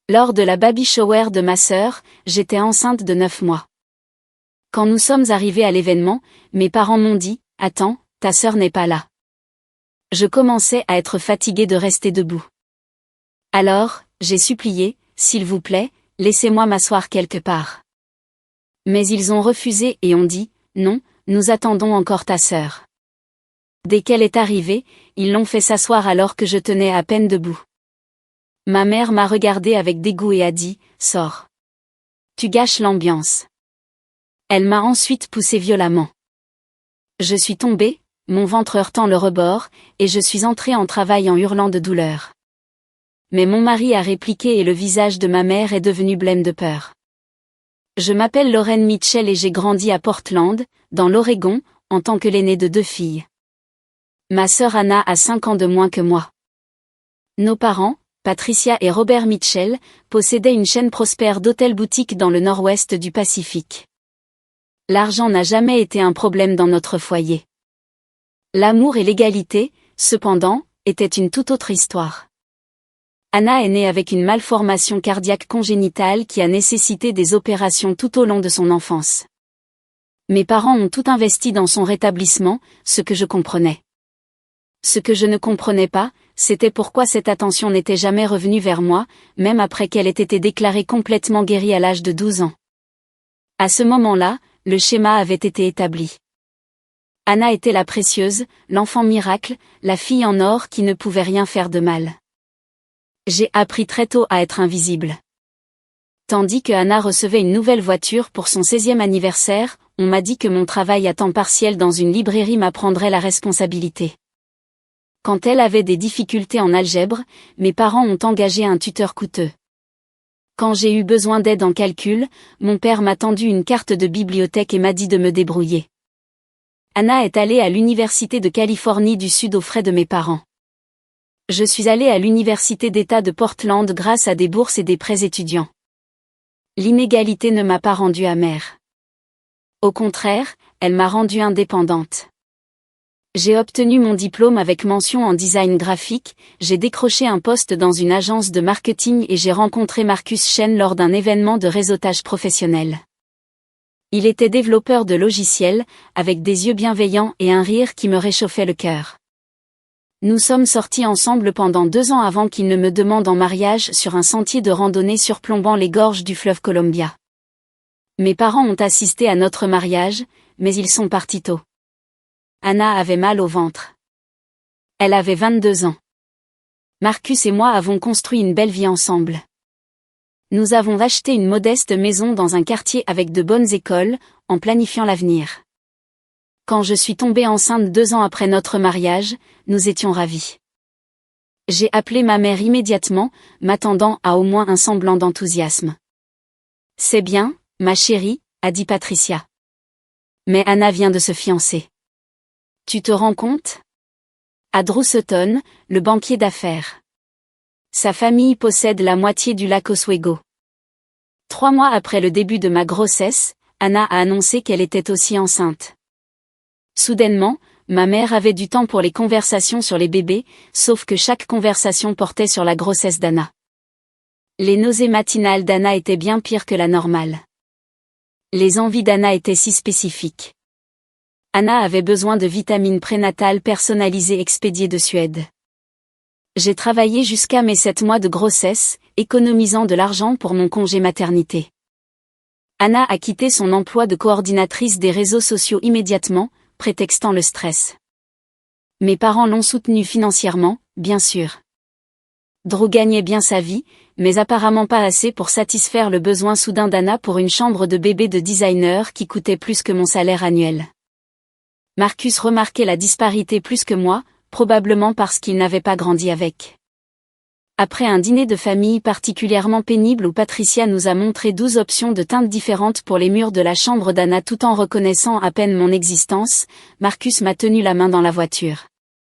Lors de la baby shower de ma sœur, j'étais enceinte de 9 mois. Quand nous sommes arrivés à l'événement, mes parents m'ont dit « Attends, ta sœur n'est pas là ». Je commençais à être fatiguée de rester debout. Alors, j'ai supplié « S'il vous plaît, laissez-moi m'asseoir quelque part ». Mais ils ont refusé et ont dit « Non, nous attendons encore ta sœur ». Dès qu'elle est arrivée, ils l'ont fait s'asseoir alors que je tenais à peine debout. Ma mère m'a regardée avec dégoût et a dit « Sors. Tu gâches l'ambiance ». Elle m'a ensuite poussée violemment. Je suis tombée, mon ventre heurtant le rebord, et je suis entrée en travail en hurlant de douleur. Mais mon mari a répliqué et le visage de ma mère est devenu blême de peur. Je m'appelle Lauren Mitchell et j'ai grandi à Portland, dans l'Oregon, en tant que l'aînée de 2 filles. Ma sœur Anna a 5 ans de moins que moi. Nos parents, Patricia et Robert Mitchell, possédaient une chaîne prospère d'hôtels-boutiques dans le nord-ouest du Pacifique. L'argent n'a jamais été un problème dans notre foyer. L'amour et l'égalité, cependant, étaient une toute autre histoire. Anna est née avec une malformation cardiaque congénitale qui a nécessité des opérations tout au long de son enfance. Mes parents ont tout investi dans son rétablissement, ce que je comprenais. Ce que je ne comprenais pas, c'était pourquoi cette attention n'était jamais revenue vers moi, même après qu'elle ait été déclarée complètement guérie à l'âge de 12 ans. À ce moment-là, le schéma avait été établi. Anna était la précieuse, l'enfant miracle, la fille en or qui ne pouvait rien faire de mal. J'ai appris très tôt à être invisible. Tandis que Anna recevait une nouvelle voiture pour son 16e anniversaire, on m'a dit que mon travail à temps partiel dans une librairie m'apprendrait la responsabilité. Quand elle avait des difficultés en algèbre, mes parents ont engagé un tuteur coûteux. Quand j'ai eu besoin d'aide en calcul, mon père m'a tendu une carte de bibliothèque et m'a dit de me débrouiller. Anna est allée à l'Université de Californie du Sud aux frais de mes parents. Je suis allée à l'Université d'État de Portland grâce à des bourses et des prêts étudiants. L'inégalité ne m'a pas rendue amère. Au contraire, elle m'a rendue indépendante. J'ai obtenu mon diplôme avec mention en design graphique, j'ai décroché un poste dans une agence de marketing et j'ai rencontré Marcus Chen lors d'un événement de réseautage professionnel. Il était développeur de logiciels, avec des yeux bienveillants et un rire qui me réchauffait le cœur. Nous sommes sortis ensemble pendant 2 ans avant qu'il ne me demande en mariage sur un sentier de randonnée surplombant les gorges du fleuve Columbia. Mes parents ont assisté à notre mariage, mais ils sont partis tôt. Anna avait mal au ventre. Elle avait 22 ans. Marcus et moi avons construit une belle vie ensemble. Nous avons acheté une modeste maison dans un quartier avec de bonnes écoles, en planifiant l'avenir. Quand je suis tombée enceinte 2 ans après notre mariage, nous étions ravis. J'ai appelé ma mère immédiatement, m'attendant à au moins un semblant d'enthousiasme. « C'est bien, ma chérie », a dit Patricia. Mais Anna vient de se fiancer. Tu te rends compte ? À Drew Sutton, le banquier d'affaires. Sa famille possède la moitié du lac Oswego. 3 mois après le début de ma grossesse, Anna a annoncé qu'elle était aussi enceinte. Soudainement, ma mère avait du temps pour les conversations sur les bébés, sauf que chaque conversation portait sur la grossesse d'Anna. Les nausées matinales d'Anna étaient bien pires que la normale. Les envies d'Anna étaient si spécifiques. Anna avait besoin de vitamines prénatales personnalisées expédiées de Suède. J'ai travaillé jusqu'à mes 7 mois de grossesse, économisant de l'argent pour mon congé maternité. Anna a quitté son emploi de coordinatrice des réseaux sociaux immédiatement, prétextant le stress. Mes parents l'ont soutenue financièrement, bien sûr. Drew gagnait bien sa vie, mais apparemment pas assez pour satisfaire le besoin soudain d'Anna pour une chambre de bébé de designer qui coûtait plus que mon salaire annuel. Marcus remarquait la disparité plus que moi, probablement parce qu'il n'avait pas grandi avec. Après un dîner de famille particulièrement pénible où Patricia nous a montré 12 options de teintes différentes pour les murs de la chambre d'Anna tout en reconnaissant à peine mon existence, Marcus m'a tenu la main dans la voiture.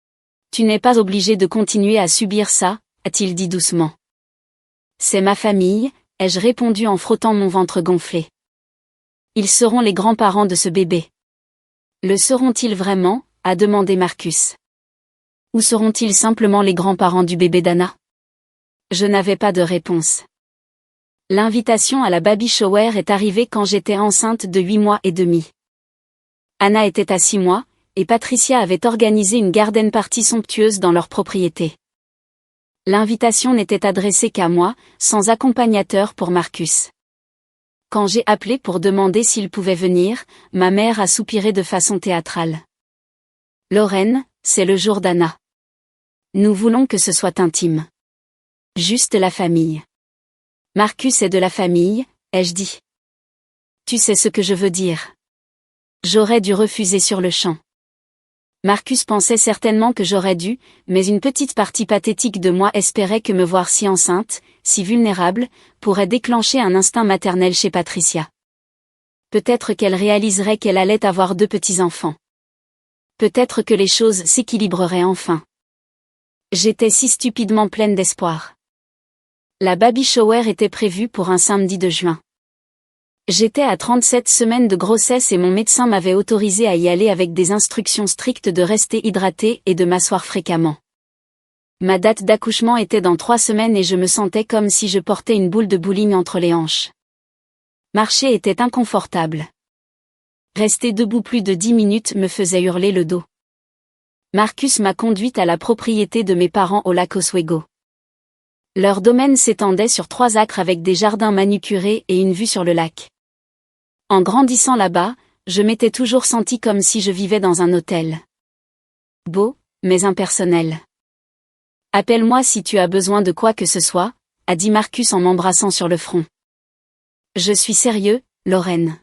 « Tu n'es pas obligé de continuer à subir ça », a-t-il dit doucement. « C'est ma famille », ai-je répondu en frottant mon ventre gonflé. « Ils seront les grands-parents de ce bébé. » Le seront-ils vraiment ? A demandé Marcus. Ou seront-ils simplement les grands-parents du bébé d'Anna ? Je n'avais pas de réponse. L'invitation à la baby shower est arrivée quand j'étais enceinte de 8 mois et demi. Anna était à 6 mois, et Patricia avait organisé une garden party somptueuse dans leur propriété. L'invitation n'était adressée qu'à moi, sans accompagnateur pour Marcus. Quand j'ai appelé pour demander s'il pouvait venir, ma mère a soupiré de façon théâtrale. « Lorraine, c'est le jour d'Anna. Nous voulons que ce soit intime. Juste la famille. » « Marcus est de la famille, ai-je dit. Tu sais ce que je veux dire. » J'aurais dû refuser sur le champ. Marcus pensait certainement que j'aurais dû, mais une petite partie pathétique de moi espérait que me voir si enceinte, si vulnérable, pourrait déclencher un instinct maternel chez Patricia. Peut-être qu'elle réaliserait qu'elle allait avoir 2 petits-enfants. Peut-être que les choses s'équilibreraient enfin. J'étais si stupidement pleine d'espoir. La baby shower était prévue pour un samedi de juin. J'étais à 37 semaines de grossesse et mon médecin m'avait autorisé à y aller avec des instructions strictes de rester hydratée et de m'asseoir fréquemment. Ma date d'accouchement était dans 3 semaines et je me sentais comme si je portais une boule de bowling entre les hanches. Marcher était inconfortable. Rester debout plus de 10 minutes me faisait hurler le dos. Marcus m'a conduite à la propriété de mes parents au lac Oswego. Leur domaine s'étendait sur 3 acres avec des jardins manucurés et une vue sur le lac. En grandissant là-bas, je m'étais toujours sentie comme si je vivais dans un hôtel. Beau, mais impersonnel. « Appelle-moi si tu as besoin de quoi que ce soit », a dit Marcus en m'embrassant sur le front. « Je suis sérieux, Lorraine.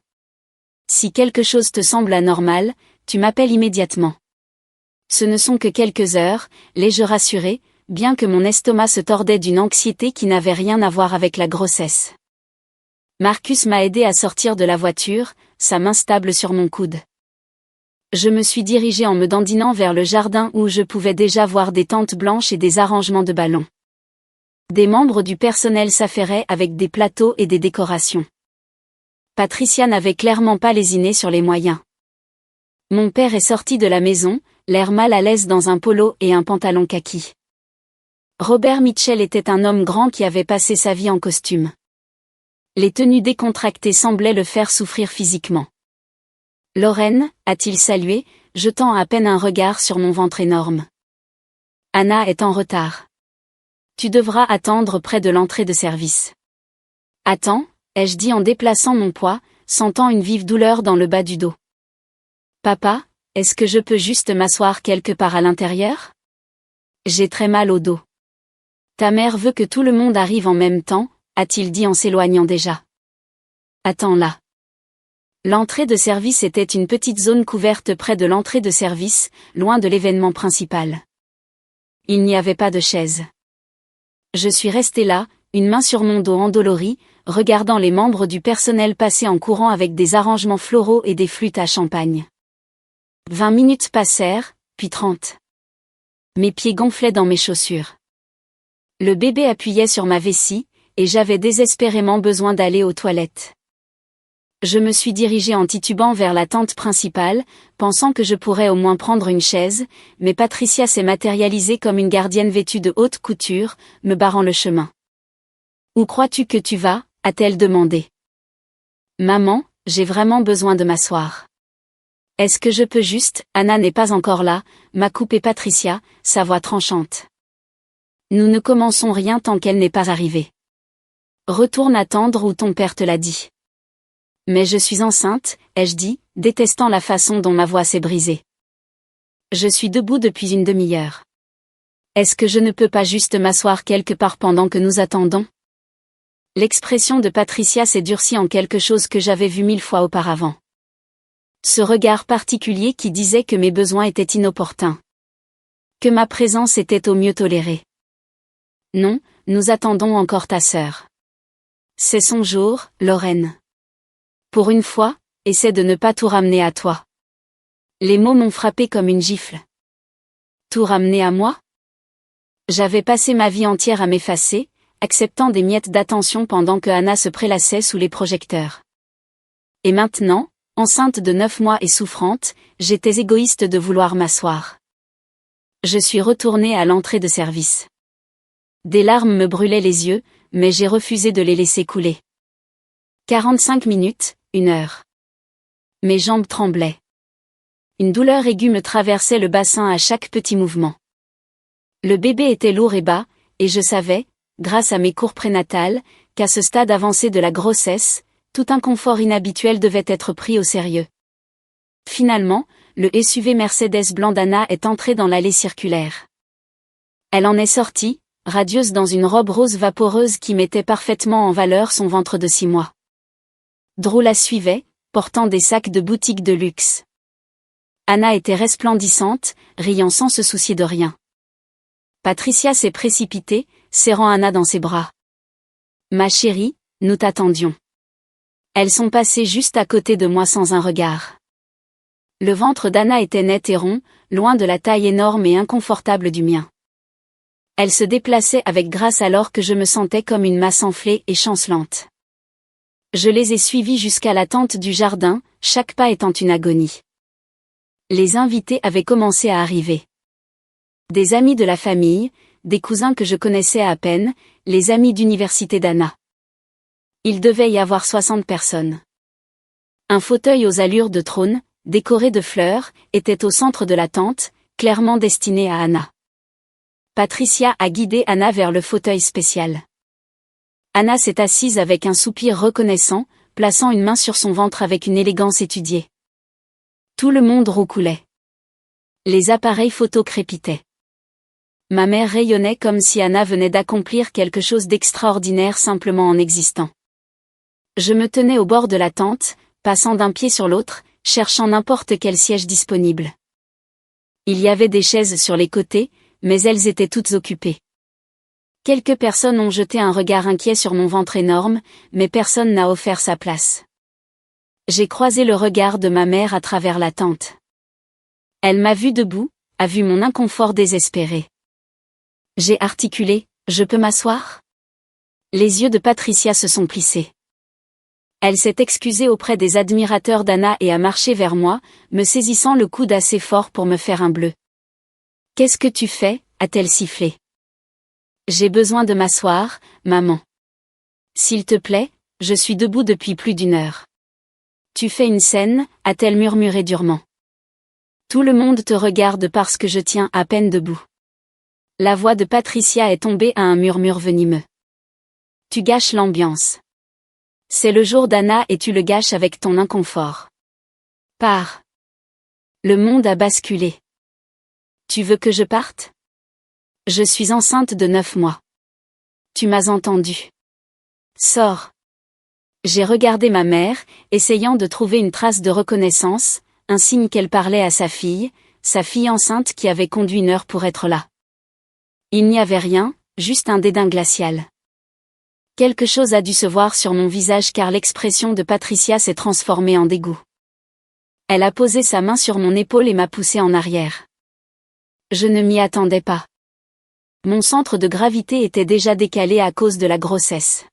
Si quelque chose te semble anormal, tu m'appelles immédiatement. » Ce ne sont que quelques heures, l'ai-je rassuré, bien que mon estomac se tordait d'une anxiété qui n'avait rien à voir avec la grossesse. Marcus m'a aidé à sortir de la voiture, sa main stable sur mon coude. Je me suis dirigée en me dandinant vers le jardin où je pouvais déjà voir des tentes blanches et des arrangements de ballons. Des membres du personnel s'affairaient avec des plateaux et des décorations. Patricia n'avait clairement pas lésiné sur les moyens. Mon père est sorti de la maison, l'air mal à l'aise dans un polo et un pantalon kaki. Robert Mitchell était un homme grand qui avait passé sa vie en costume. Les tenues décontractées semblaient le faire souffrir physiquement. « Lorraine » a-t-il salué, jetant à peine un regard sur mon ventre énorme. « Anna est en retard. Tu devras attendre près de l'entrée de service. »« Attends » ai-je dit en déplaçant mon poids, sentant une vive douleur dans le bas du dos. « Papa, est-ce que je peux juste m'asseoir quelque part à l'intérieur ? J'ai très mal au dos. »« Ta mère veut que tout le monde arrive en même temps » a-t-il dit en s'éloignant déjà. « Attends là. » L'entrée de service était une petite zone couverte près de l'entrée de service, loin de l'événement principal. Il n'y avait pas de chaise. Je suis restée là, une main sur mon dos endolori, regardant les membres du personnel passer en courant avec des arrangements floraux et des flûtes à champagne. 20 minutes passèrent, puis 30. Mes pieds gonflaient dans mes chaussures. Le bébé appuyait sur ma vessie, et j'avais désespérément besoin d'aller aux toilettes. Je me suis dirigée en titubant vers la tente principale, pensant que je pourrais au moins prendre une chaise, mais Patricia s'est matérialisée comme une gardienne vêtue de haute couture, me barrant le chemin. « Où crois-tu que tu vas » a-t-elle demandé. « Maman, j'ai vraiment besoin de m'asseoir. »« Est-ce que je peux juste » Anna n'est pas encore là, m'a coupé Patricia, sa voix tranchante. « Nous ne commençons rien tant qu'elle n'est pas arrivée. Retourne attendre où ton père te l'a dit. » « Mais je suis enceinte, ai-je dit, détestant la façon dont ma voix s'est brisée. Je suis debout depuis une demi-heure. Est-ce que je ne peux pas juste m'asseoir quelque part pendant que nous attendons ? L'expression de Patricia s'est durcie en quelque chose que j'avais vu 1000 fois auparavant. Ce regard particulier qui disait que mes besoins étaient inopportuns. Que ma présence était au mieux tolérée. Non, nous attendons encore ta sœur. C'est son jour, Lorraine. Pour une fois, essaie de ne pas tout ramener à toi. Les mots m'ont frappé comme une gifle. Tout ramener à moi ? J'avais passé ma vie entière à m'effacer, acceptant des miettes d'attention pendant que Anna se prélassait sous les projecteurs. Et maintenant, enceinte de 9 mois et souffrante, j'étais égoïste de vouloir m'asseoir. Je suis retournée à l'entrée de service. Des larmes me brûlaient les yeux, mais j'ai refusé de les laisser couler. 45 minutes, 1 heure. Mes jambes tremblaient. Une douleur aiguë me traversait le bassin à chaque petit mouvement. Le bébé était lourd et bas, et je savais, grâce à mes cours prénatales, qu'à ce stade avancé de la grossesse, tout inconfort inhabituel devait être pris au sérieux. Finalement, le SUV Mercedes blanc d'Anna est entré dans l'allée circulaire. Elle en est sortie, radieuse dans une robe rose vaporeuse qui mettait parfaitement en valeur son ventre de 6 mois. Drew la suivait, portant des sacs de boutique de luxe. Anna était resplendissante, riant sans se soucier de rien. Patricia s'est précipitée, serrant Anna dans ses bras. « Ma chérie, nous t'attendions. » Elles sont passées juste à côté de moi sans un regard. Le ventre d'Anna était net et rond, loin de la taille énorme et inconfortable du mien. Elle se déplaçait avec grâce alors que je me sentais comme une masse enflée et chancelante. Je les ai suivis jusqu'à la tente du jardin, chaque pas étant une agonie. Les invités avaient commencé à arriver. Des amis de la famille, des cousins que je connaissais à peine, les amis d'université d'Anna. Il devait y avoir 60 personnes. Un fauteuil aux allures de trône, décoré de fleurs, était au centre de la tente, clairement destiné à Anna. Patricia a guidé Anna vers le fauteuil spécial. Anna s'est assise avec un soupir reconnaissant, plaçant une main sur son ventre avec une élégance étudiée. Tout le monde roucoulait. Les appareils photo crépitaient. Ma mère rayonnait comme si Anna venait d'accomplir quelque chose d'extraordinaire simplement en existant. Je me tenais au bord de la tente, passant d'un pied sur l'autre, cherchant n'importe quel siège disponible. Il y avait des chaises sur les côtés, mais elles étaient toutes occupées. Quelques personnes ont jeté un regard inquiet sur mon ventre énorme, mais personne n'a offert sa place. J'ai croisé le regard de ma mère à travers la tente. Elle m'a vu debout, a vu mon inconfort désespéré. J'ai articulé, « Je peux m'asseoir ?» Les yeux de Patricia se sont plissés. Elle s'est excusée auprès des admirateurs d'Anna et a marché vers moi, me saisissant le coude assez fort pour me faire un bleu. « Qu'est-ce que tu fais ?» a-t-elle sifflé. « J'ai besoin de m'asseoir, maman. »« S'il te plaît, je suis debout depuis plus d'1 heure. »« Tu fais une scène » a-t-elle murmuré durement. « Tout le monde te regarde parce que je tiens à peine debout. » La voix de Patricia est tombée à un murmure venimeux. « Tu gâches l'ambiance. C'est le jour d'Anna et tu le gâches avec ton inconfort. Pars. » Le monde a basculé. « Tu veux que je parte ? Je suis enceinte de 9 mois. Tu m'as entendu. Sors. » J'ai regardé ma mère, essayant de trouver une trace de reconnaissance, un signe qu'elle parlait à sa fille enceinte qui avait conduit 1 heure pour être là. Il n'y avait rien, juste un dédain glacial. Quelque chose a dû se voir sur mon visage car l'expression de Patricia s'est transformée en dégoût. Elle a posé sa main sur mon épaule et m'a poussé en arrière. Je ne m'y attendais pas. Mon centre de gravité était déjà décalé à cause de la grossesse.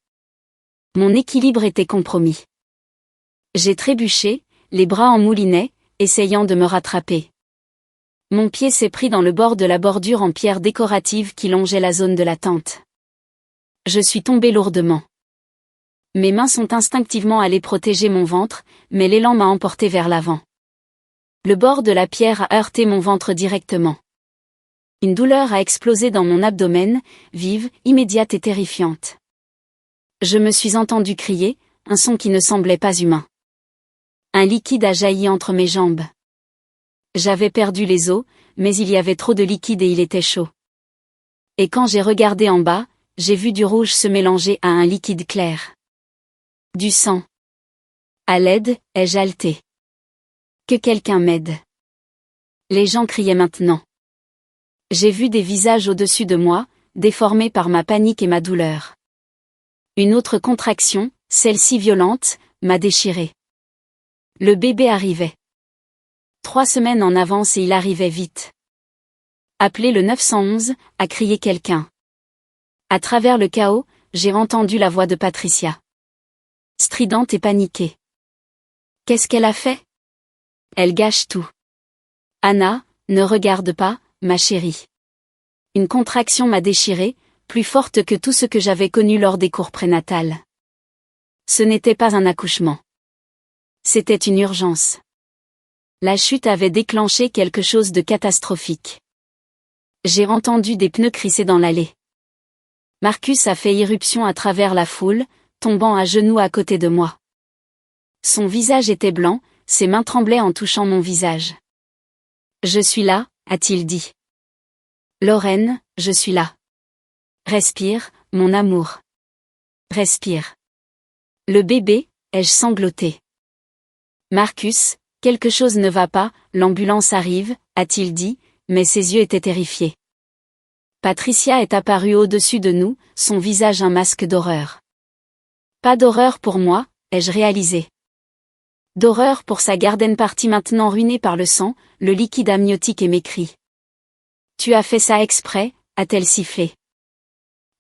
Mon équilibre était compromis. J'ai trébuché, les bras en moulinet, essayant de me rattraper. Mon pied s'est pris dans le bord de la bordure en pierre décorative qui longeait la zone de la tente. Je suis tombée lourdement. Mes mains sont instinctivement allées protéger mon ventre, mais l'élan m'a emporté vers l'avant. Le bord de la pierre a heurté mon ventre directement. Une douleur a explosé dans mon abdomen, vive, immédiate et terrifiante. Je me suis entendue crier, un son qui ne semblait pas humain. Un liquide a jailli entre mes jambes. J'avais perdu les os, mais il y avait trop de liquide et il était chaud. Et quand j'ai regardé en bas, j'ai vu du rouge se mélanger à un liquide clair. Du sang. À l'aide, ai-je haleté. Que quelqu'un m'aide. Les gens criaient maintenant. J'ai vu des visages au-dessus de moi, déformés par ma panique et ma douleur. Une autre contraction, celle-ci violente, m'a déchiré. Le bébé arrivait. 3 semaines en avance et il arrivait vite. Appelez le 911, a crié quelqu'un. À travers le chaos, j'ai entendu la voix de Patricia. Stridente et paniquée. Qu'est-ce qu'elle a fait ? Elle gâche tout. Anna, ne regarde pas, ma chérie. Une contraction m'a déchirée, plus forte que tout ce que j'avais connu lors des cours prénatales. Ce n'était pas un accouchement. C'était une urgence. La chute avait déclenché quelque chose de catastrophique. J'ai entendu des pneus crisser dans l'allée. Marcus a fait irruption à travers la foule, tombant à genoux à côté de moi. Son visage était blanc, ses mains tremblaient en touchant mon visage. Je suis là, a-t-il dit. Lorraine, je suis là. Respire, mon amour. Respire. Le bébé, ai-je sangloté. Marcus, quelque chose ne va pas, l'ambulance arrive, a-t-il dit, mais ses yeux étaient terrifiés. Patricia est apparue au-dessus de nous, son visage un masque d'horreur. Pas d'horreur pour moi, ai-je réalisé. D'horreur pour sa garden party maintenant ruinée par le sang, le liquide amniotique et mes cris. Tu as fait ça exprès, a-t-elle sifflé.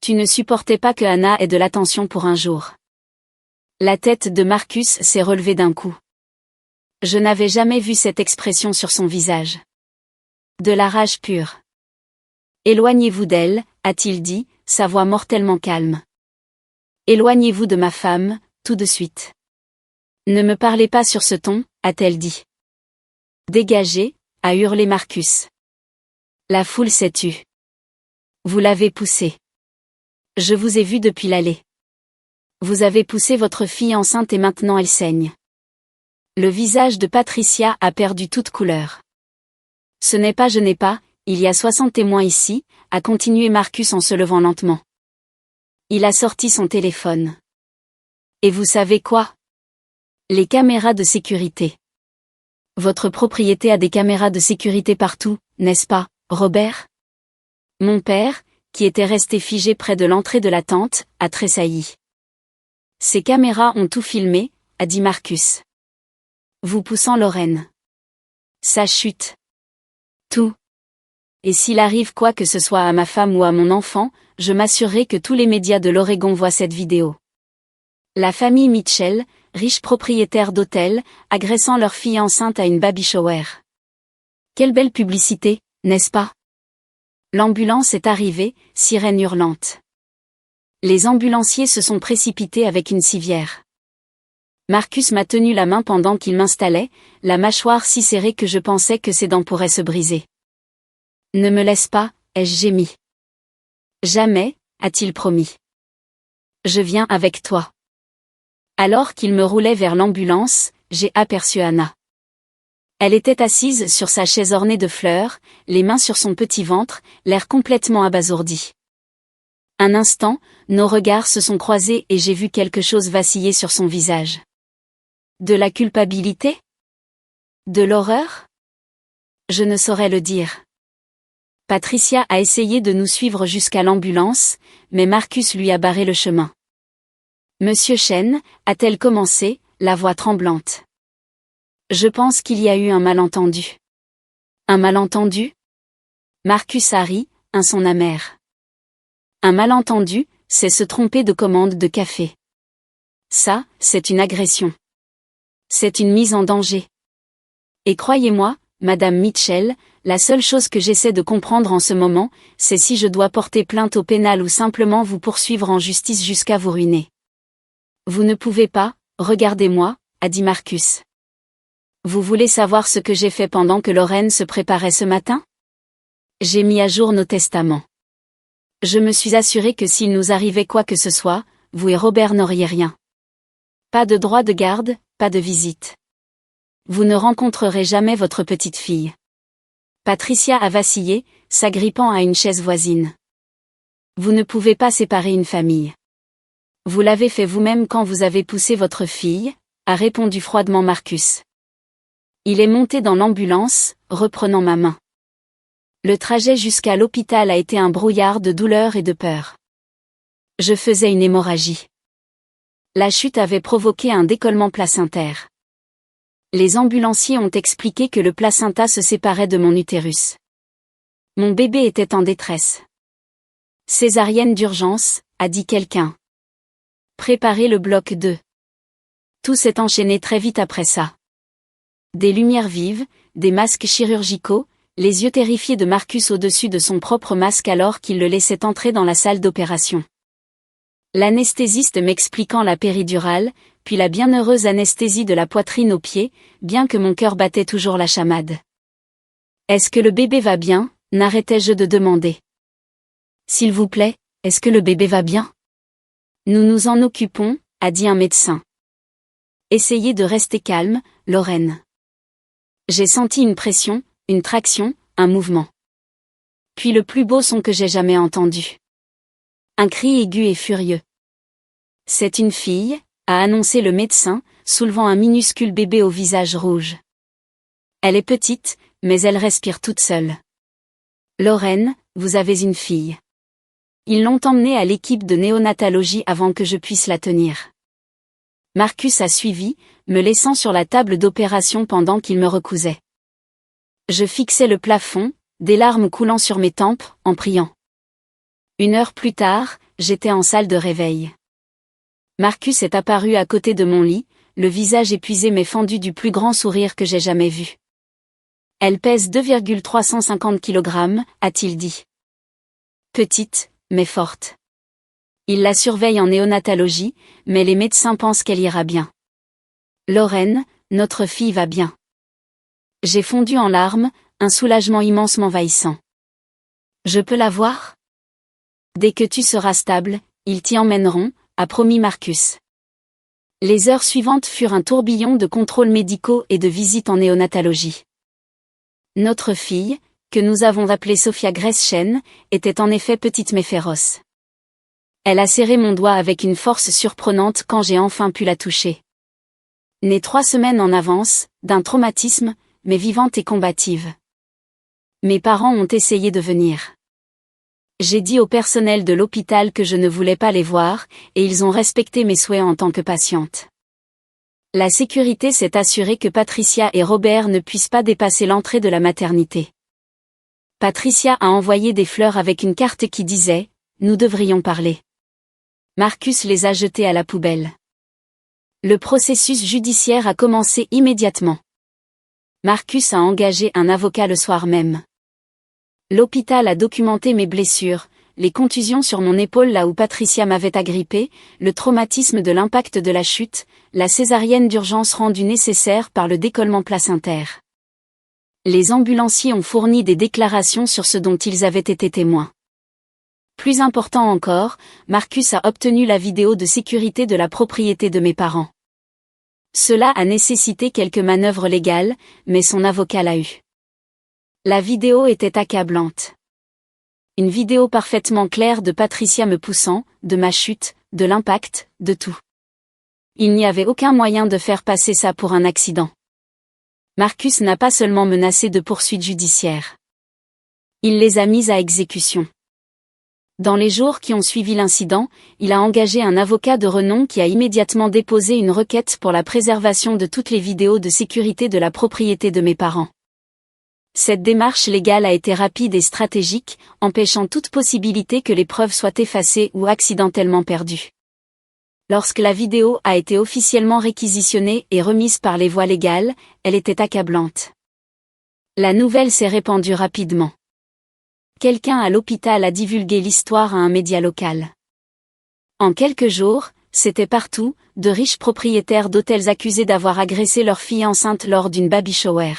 Tu ne supportais pas que Anna ait de l'attention pour un jour. La tête de Marcus s'est relevée d'un coup. Je n'avais jamais vu cette expression sur son visage. De la rage pure. Éloignez-vous d'elle, a-t-il dit, sa voix mortellement calme. Éloignez-vous de ma femme, tout de suite. Ne me parlez pas sur ce ton, a-t-elle dit. Dégagez, a hurlé Marcus. La foule s'est tue. Vous l'avez poussée. Je vous ai vu depuis l'allée. Vous avez poussé votre fille enceinte et maintenant elle saigne. Le visage de Patricia a perdu toute couleur. Ce n'est pas je n'ai pas, il y a 60 témoins ici, a continué Marcus en se levant lentement. Il a sorti son téléphone. Et vous savez quoi? Les caméras de sécurité. Votre propriété a des caméras de sécurité partout, n'est-ce pas, Robert? Mon père, qui était resté figé près de l'entrée de la tente, a tressailli. Ces caméras ont tout filmé, a dit Marcus. Vous poussant Lorraine. Sa chute. Tout. Et s'il arrive quoi que ce soit à ma femme ou à mon enfant, je m'assurerai que tous les médias de l'Oregon voient cette vidéo. La famille Mitchell, riche propriétaire d'hôtels, agressant leur fille enceinte à une baby shower. Quelle belle publicité, n'est-ce pas? L'ambulance est arrivée, sirène hurlante. Les ambulanciers se sont précipités avec une civière. Marcus m'a tenu la main pendant qu'il m'installait, la mâchoire si serrée que je pensais que ses dents pourraient se briser. Ne me laisse pas, ai-je gémi. Jamais, a-t-il promis. Je viens avec toi. Alors qu'il me roulait vers l'ambulance, j'ai aperçu Anna. Elle était assise sur sa chaise ornée de fleurs, les mains sur son petit ventre, l'air complètement abasourdi. Un instant, nos regards se sont croisés et j'ai vu quelque chose vaciller sur son visage. De la culpabilité? De l'horreur? Je ne saurais le dire. Patricia a essayé de nous suivre jusqu'à l'ambulance, mais Marcus lui a barré le chemin. Monsieur Chen, a-t-elle commencé, la voix tremblante. Je pense qu'il y a eu un malentendu. Un malentendu? Marcus a ri, un son amer. Un malentendu, c'est se tromper de commande de café. Ça, c'est une agression. C'est une mise en danger. Et croyez-moi, Madame Mitchell, la seule chose que j'essaie de comprendre en ce moment, c'est si je dois porter plainte au pénal ou simplement vous poursuivre en justice jusqu'à vous ruiner. Vous ne pouvez pas, regardez-moi, a dit Marcus. Vous voulez savoir ce que j'ai fait pendant que Lorraine se préparait ce matin? J'ai mis à jour nos testaments. Je me suis assuré que s'il nous arrivait quoi que ce soit, vous et Robert n'auriez rien. Pas de droit de garde, pas de visite. Vous ne rencontrerez jamais votre petite fille. Patricia a vacillé, s'agrippant à une chaise voisine. Vous ne pouvez pas séparer une famille. Vous l'avez fait vous-même quand vous avez poussé votre fille, a répondu froidement Marcus. Il est monté dans l'ambulance, reprenant ma main. Le trajet jusqu'à l'hôpital a été un brouillard de douleur et de peur. Je faisais une hémorragie. La chute avait provoqué un décollement placentaire. Les ambulanciers ont expliqué que le placenta se séparait de mon utérus. Mon bébé était en détresse. Césarienne d'urgence, a dit quelqu'un. Préparez le bloc 2. Tout s'est enchaîné très vite après ça. Des lumières vives, des masques chirurgicaux, les yeux terrifiés de Marcus au-dessus de son propre masque alors qu'il le laissait entrer dans la salle d'opération. L'anesthésiste m'expliquant la péridurale, puis la bienheureuse anesthésie de la poitrine aux pieds, bien que mon cœur battait toujours la chamade. Est-ce que le bébé va bien, n'arrêtais-je de demander. S'il vous plaît, est-ce que le bébé va bien? Nous nous en occupons, a dit un médecin. Essayez de rester calme, Lorraine. J'ai senti une pression, une traction, un mouvement. Puis le plus beau son que j'ai jamais entendu. Un cri aigu et furieux. C'est une fille, a annoncé le médecin, soulevant un minuscule bébé au visage rouge. Elle est petite, mais elle respire toute seule. Lorraine, vous avez une fille. Ils l'ont emmenée à l'équipe de néonatologie avant que je puisse la tenir. Marcus a suivi, me laissant sur la table d'opération pendant qu'il me recousait. Je fixais le plafond, des larmes coulant sur mes tempes, en priant. 1 heure plus tard, j'étais en salle de réveil. Marcus est apparu à côté de mon lit, le visage épuisé mais fendu du plus grand sourire que j'ai jamais vu. Elle pèse 2,350 kg, a-t-il dit. Petite, mais forte. Il la surveille en néonatologie, mais les médecins pensent qu'elle ira bien. Lorraine, notre fille va bien. J'ai fondu en larmes, un soulagement immense m'envahissant. Je peux la voir? Dès que tu seras stable, ils t'y emmèneront, a promis Marcus. Les heures suivantes furent un tourbillon de contrôles médicaux et de visites en néonatologie. Notre fille, que nous avons appelée Sophia Greschen, était en effet petite mais féroce. Elle a serré mon doigt avec une force surprenante quand j'ai enfin pu la toucher. Née 3 semaines en avance, d'un traumatisme, mais vivante et combative. Mes parents ont essayé de venir. J'ai dit au personnel de l'hôpital que je ne voulais pas les voir, et ils ont respecté mes souhaits en tant que patiente. La sécurité s'est assurée que Patricia et Robert ne puissent pas dépasser l'entrée de la maternité. Patricia a envoyé des fleurs avec une carte qui disait « Nous devrions parler ». Marcus les a jetées à la poubelle. Le processus judiciaire a commencé immédiatement. Marcus a engagé un avocat le soir même. L'hôpital a documenté mes blessures, les contusions sur mon épaule là où Patricia m'avait agrippé, le traumatisme de l'impact de la chute, la césarienne d'urgence rendue nécessaire par le décollement placentaire. Les ambulanciers ont fourni des déclarations sur ce dont ils avaient été témoins. Plus important encore, Marcus a obtenu la vidéo de sécurité de la propriété de mes parents. Cela a nécessité quelques manœuvres légales, mais son avocat l'a eu. La vidéo était accablante. Une vidéo parfaitement claire de Patricia me poussant, de ma chute, de l'impact, de tout. Il n'y avait aucun moyen de faire passer ça pour un accident. Marcus n'a pas seulement menacé de poursuites judiciaires. Il les a mises à exécution. Dans les jours qui ont suivi l'incident, il a engagé un avocat de renom qui a immédiatement déposé une requête pour la préservation de toutes les vidéos de sécurité de la propriété de mes parents. Cette démarche légale a été rapide et stratégique, empêchant toute possibilité que les preuves soient effacées ou accidentellement perdues. Lorsque la vidéo a été officiellement réquisitionnée et remise par les voies légales, elle était accablante. La nouvelle s'est répandue rapidement. Quelqu'un à l'hôpital a divulgué l'histoire à un média local. En quelques jours, c'était partout, de riches propriétaires d'hôtels accusés d'avoir agressé leur fille enceinte lors d'une baby shower.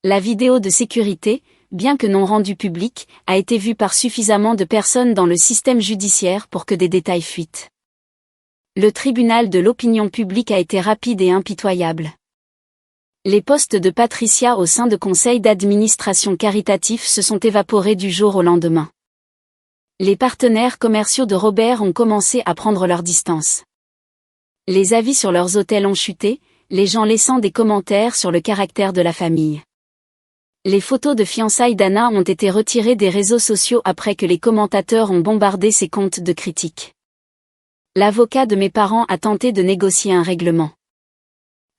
La vidéo de sécurité, bien que non rendue publique, a été vue par suffisamment de personnes dans le système judiciaire pour que des détails fuitent. Le tribunal de l'opinion publique a été rapide et impitoyable. Les postes de Patricia au sein de conseils d'administration caritatifs se sont évaporés du jour au lendemain. Les partenaires commerciaux de Robert ont commencé à prendre leur distance. Les avis sur leurs hôtels ont chuté, les gens laissant des commentaires sur le caractère de la famille. Les photos de fiançailles d'Anna ont été retirées des réseaux sociaux après que les commentateurs ont bombardé ses comptes de critiques. L'avocat de mes parents a tenté de négocier un règlement.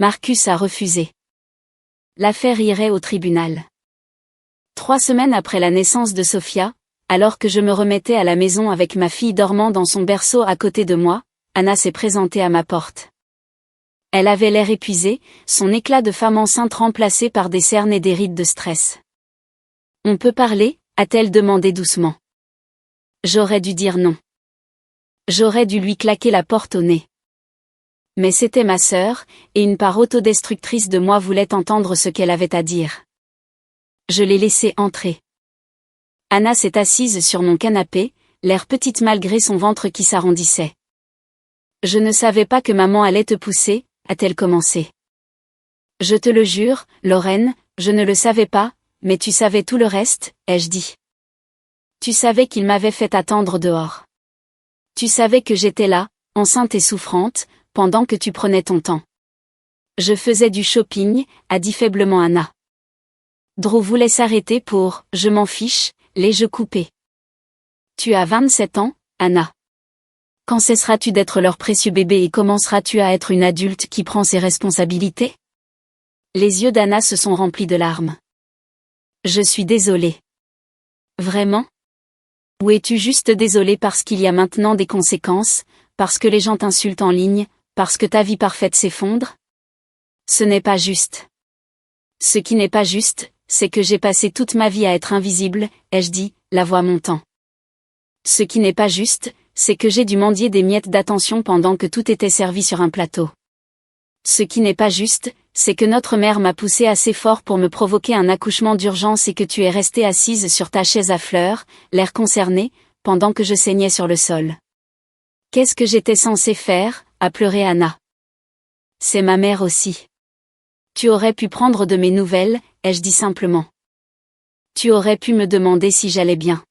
Marcus a refusé. L'affaire irait au tribunal. 3 semaines après la naissance de Sophia, alors que je me remettais à la maison avec ma fille dormant dans son berceau à côté de moi, Anna s'est présentée à ma porte. Elle avait l'air épuisée, son éclat de femme enceinte remplacé par des cernes et des rides de stress. « On peut parler ?» a-t-elle demandé doucement. J'aurais dû dire non. J'aurais dû lui claquer la porte au nez. Mais c'était ma sœur, et une part autodestructrice de moi voulait entendre ce qu'elle avait à dire. Je l'ai laissée entrer. Anna s'est assise sur mon canapé, l'air petite malgré son ventre qui s'arrondissait. Je ne savais pas que maman allait te pousser, a-t-elle commencé. Je te le jure, Lorraine, je ne le savais pas, mais tu savais tout le reste, ai-je dit. Tu savais qu'il m'avait fait attendre dehors. Tu savais que j'étais là, enceinte et souffrante, pendant que tu prenais ton temps. Je faisais du shopping, a dit faiblement Anna. Drew voulait s'arrêter pour « je m'en fiche », l'ai-je coupé. Tu as 27 ans, Anna. Quand cesseras-tu d'être leur précieux bébé et commenceras-tu à être une adulte qui prend ses responsabilités? Les yeux d'Anna se sont remplis de larmes. Je suis désolée. Vraiment? Ou es-tu juste désolée parce qu'il y a maintenant des conséquences, parce que les gens t'insultent en ligne, parce que ta vie parfaite s'effondre? Ce n'est pas juste. Ce qui n'est pas juste, c'est que j'ai passé toute ma vie à être invisible, ai-je dit, la voix montant. Ce qui n'est pas juste, c'est que j'ai dû mendier des miettes d'attention pendant que tout était servi sur un plateau. Ce qui n'est pas juste, c'est que notre mère m'a poussé assez fort pour me provoquer un accouchement d'urgence et que tu es restée assise sur ta chaise à fleurs, l'air concerné, pendant que je saignais sur le sol. Qu'est-ce que j'étais censée faire, a pleuré Anna. C'est ma mère aussi. Tu aurais pu prendre de mes nouvelles, ai-je dit simplement. Tu aurais pu me demander si j'allais bien.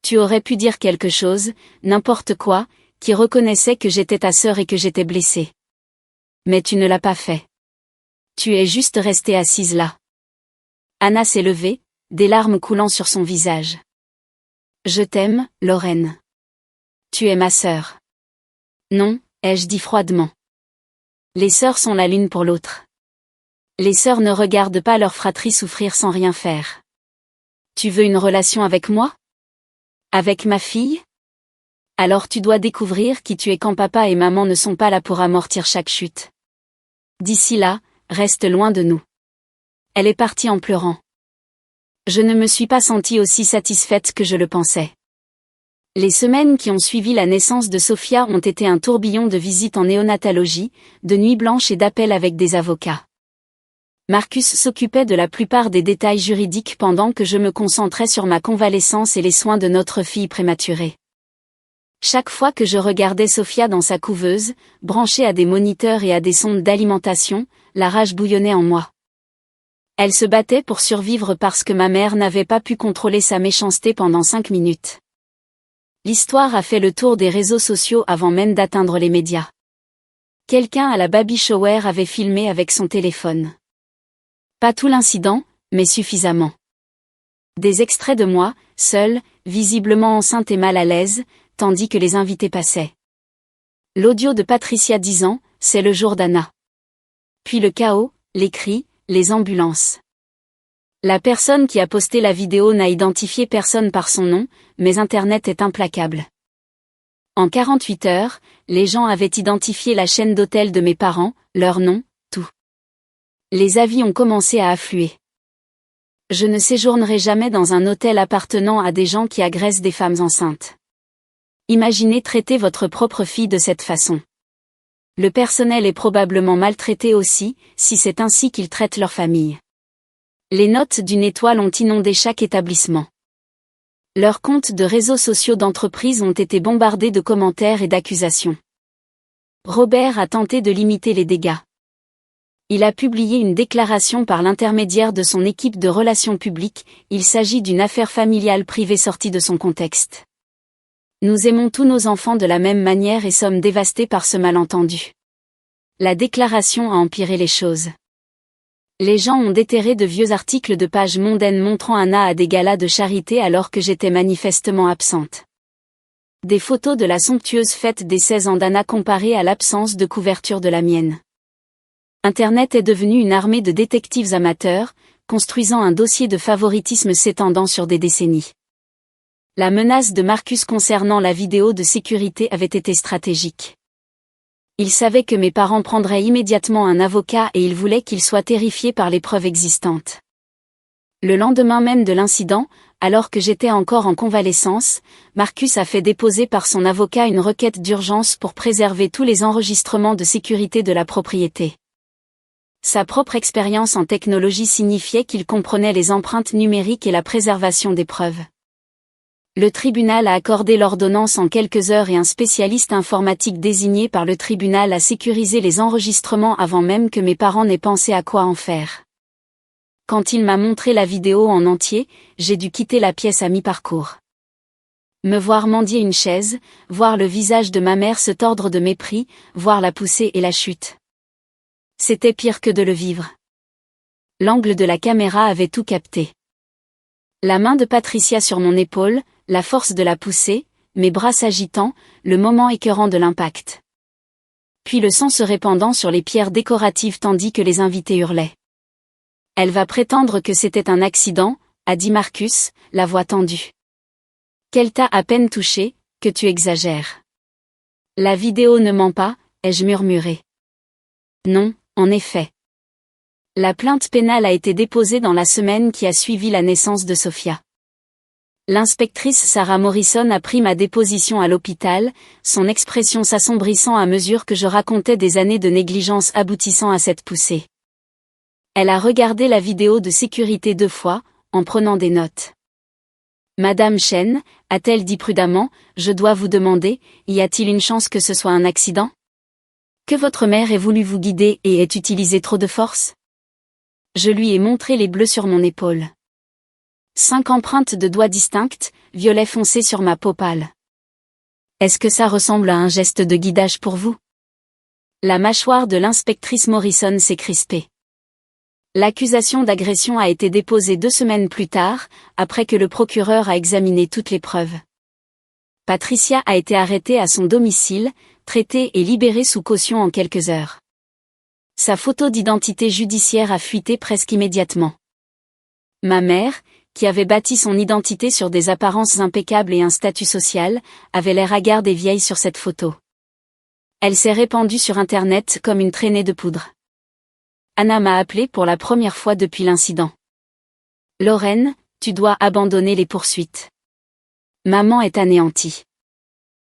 Tu aurais pu dire quelque chose, n'importe quoi, qui reconnaissait que j'étais ta sœur et que j'étais blessée. Mais tu ne l'as pas fait. Tu es juste restée assise là. Anna s'est levée, des larmes coulant sur son visage. Je t'aime, Lorraine. Tu es ma sœur. Non, ai-je dit froidement. Les sœurs sont la l'une pour l'autre. Les sœurs ne regardent pas leur fratrie souffrir sans rien faire. Tu veux une relation avec moi? Avec ma fille? Alors tu dois découvrir qui tu es quand papa et maman ne sont pas là pour amortir chaque chute. D'ici là, reste loin de nous. Elle est partie en pleurant. Je ne me suis pas sentie aussi satisfaite que je le pensais. Les semaines qui ont suivi la naissance de Sophia ont été un tourbillon de visites en néonatologie, de nuits blanches et d'appels avec des avocats. Marcus s'occupait de la plupart des détails juridiques pendant que je me concentrais sur ma convalescence et les soins de notre fille prématurée. Chaque fois que je regardais Sophia dans sa couveuse, branchée à des moniteurs et à des sondes d'alimentation, la rage bouillonnait en moi. Elle se battait pour survivre parce que ma mère n'avait pas pu contrôler sa méchanceté pendant 5 minutes. L'histoire a fait le tour des réseaux sociaux avant même d'atteindre les médias. Quelqu'un à la baby shower avait filmé avec son téléphone. Pas tout l'incident, mais suffisamment. Des extraits de moi, seule, visiblement enceinte et mal à l'aise, tandis que les invités passaient. L'audio de Patricia disant « C'est le jour d'Anna ». Puis le chaos, les cris, les ambulances. La personne qui a posté la vidéo n'a identifié personne par son nom, mais Internet est implacable. En 48 heures, les gens avaient identifié la chaîne d'hôtels de mes parents, leur nom, tout. Les avis ont commencé à affluer. Je ne séjournerai jamais dans un hôtel appartenant à des gens qui agressent des femmes enceintes. Imaginez traiter votre propre fille de cette façon. Le personnel est probablement maltraité aussi, si c'est ainsi qu'ils traitent leur famille. Les notes d'une étoile ont inondé chaque établissement. Leurs comptes de réseaux sociaux d'entreprise ont été bombardés de commentaires et d'accusations. Robert a tenté de limiter les dégâts. Il a publié une déclaration par l'intermédiaire de son équipe de relations publiques, il s'agit d'une affaire familiale privée sortie de son contexte. Nous aimons tous nos enfants de la même manière et sommes dévastés par ce malentendu. La déclaration a empiré les choses. Les gens ont déterré de vieux articles de pages mondaines montrant Anna à des galas de charité alors que j'étais manifestement absente. Des photos de la somptueuse fête des 16 ans d'Anna comparées à l'absence de couverture de la mienne. Internet est devenu une armée de détectives amateurs, construisant un dossier de favoritisme s'étendant sur des décennies. La menace de Marcus concernant la vidéo de sécurité avait été stratégique. Il savait que mes parents prendraient immédiatement un avocat et il voulait qu'ils soient terrifiés par les preuves existantes. Le lendemain même de l'incident, alors que j'étais encore en convalescence, Marcus a fait déposer par son avocat une requête d'urgence pour préserver tous les enregistrements de sécurité de la propriété. Sa propre expérience en technologie signifiait qu'il comprenait les empreintes numériques et la préservation des preuves. Le tribunal a accordé l'ordonnance en quelques heures et un spécialiste informatique désigné par le tribunal a sécurisé les enregistrements avant même que mes parents n'aient pensé à quoi en faire. Quand il m'a montré la vidéo en entier, j'ai dû quitter la pièce à mi-parcours. Me voir mendier une chaise, voir le visage de ma mère se tordre de mépris, voir la poussée et la chute. C'était pire que de le vivre. L'angle de la caméra avait tout capté. La main de Patricia sur mon épaule, la force de la poussée, mes bras s'agitant, le moment écœurant de l'impact. Puis le sang se répandant sur les pierres décoratives tandis que les invités hurlaient. Elle va prétendre que c'était un accident, a dit Marcus, la voix tendue. Qu'elle t'a à peine touché, que tu exagères. La vidéo ne ment pas, ai-je murmuré. Non, en effet. La plainte pénale a été déposée dans la semaine qui a suivi la naissance de Sophia. L'inspectrice Sarah Morrison a pris ma déposition à l'hôpital, son expression s'assombrissant à mesure que je racontais des années de négligence aboutissant à cette poussée. Elle a regardé la vidéo de sécurité 2 fois, en prenant des notes. Madame Chen, a-t-elle dit prudemment, je dois vous demander, y a-t-il une chance que ce soit un accident? Que votre mère ait voulu vous guider et ait utilisé trop de force? Je lui ai montré les bleus sur mon épaule. 5 empreintes de doigts distinctes, violet foncé sur ma peau pâle. Est-ce que ça ressemble à un geste de guidage pour vous? La mâchoire de l'inspectrice Morrison s'est crispée. L'accusation d'agression a été déposée 2 semaines plus tard, après que le procureur a examiné toutes les preuves. Patricia a été arrêtée à son domicile, traitée et libérée sous caution en quelques heures. Sa photo d'identité judiciaire a fuité presque immédiatement. Ma mère, qui avait bâti son identité sur des apparences impeccables et un statut social, avait l'air hagarde et vieille sur cette photo. Elle s'est répandue sur Internet comme une traînée de poudre. Anna m'a appelé pour la première fois depuis l'incident. Lorraine, tu dois abandonner les poursuites. Maman est anéantie.